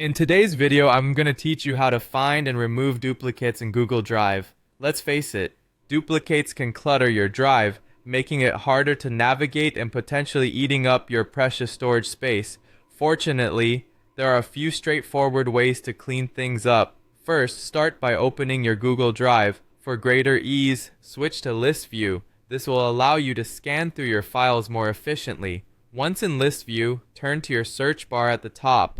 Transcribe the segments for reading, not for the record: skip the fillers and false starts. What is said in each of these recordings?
In today's video, I'm going to teach you how to find and remove duplicates in Google Drive. Let's face it, duplicates can clutter your drive, making it harder to navigate and potentially eating up your precious storage space. Fortunately, there are a few straightforward ways to clean things up. First, start by opening your Google Drive. For greater ease, switch to List View. This will allow you to scan through your files more efficiently. Once in List View, turn to your search bar at the top.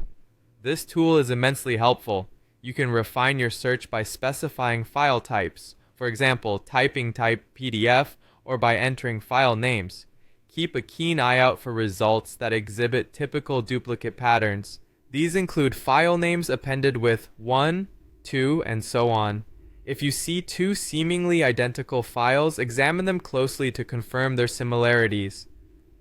This tool is immensely helpful. You can refine your search by specifying file types, for example, typing type PDF, or by entering file names. Keep a keen eye out for results that exhibit typical duplicate patterns. These include file names appended with 1, 2, and so on. If you see two seemingly identical files, examine them closely to confirm their similarities.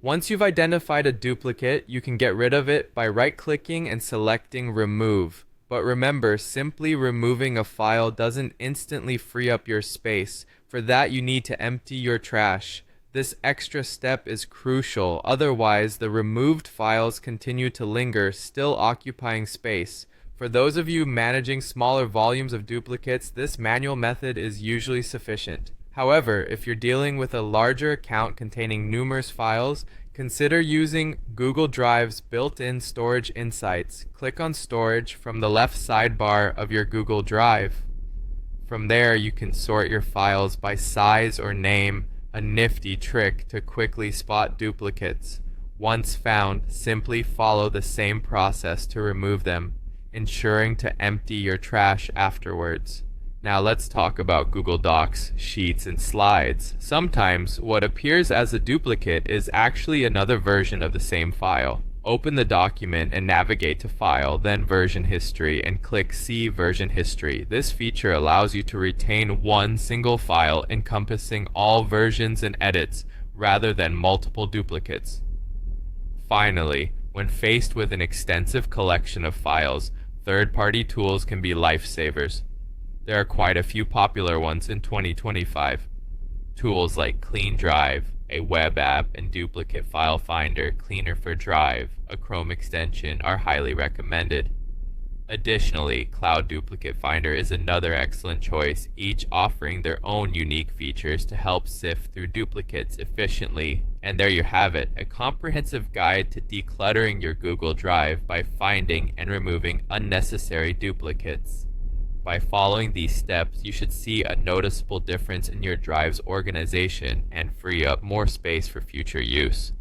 Once you've identified a duplicate, you can get rid of it by right-clicking and selecting Remove. But remember, simply removing a file doesn't instantly free up your space. For that, you need to empty your trash. This extra step is crucial, otherwise the removed files continue to linger, still occupying space. For those of you managing smaller volumes of duplicates, this manual method is usually sufficient. However, if you're dealing with a larger account containing numerous files, consider using Google Drive's built-in storage insights. Click on Storage from the left sidebar of your Google Drive. From there, you can sort your files by size or name, a nifty trick to quickly spot duplicates. Once found, simply follow the same process to remove them, ensuring to empty your trash afterwards. Now let's talk about Google Docs, Sheets, and Slides. Sometimes what appears as a duplicate is actually another version of the same file. Open the document and navigate to File, then Version History, and click See Version History. This feature allows you to retain one single file encompassing all versions and edits, rather than multiple duplicates. Finally, when faced with an extensive collection of files, third-party tools can be lifesavers. There are quite a few popular ones in 2025. Tools like Clean Drive, a web app and duplicate file finder, Cleaner for Drive, a Chrome extension, are highly recommended. Additionally, Cloud Duplicate Finder is another excellent choice, each offering their own unique features to help sift through duplicates efficiently. And there you have it, a comprehensive guide to decluttering your Google Drive by finding and removing unnecessary duplicates. By following these steps, you should see a noticeable difference in your drive's organization and free up more space for future use.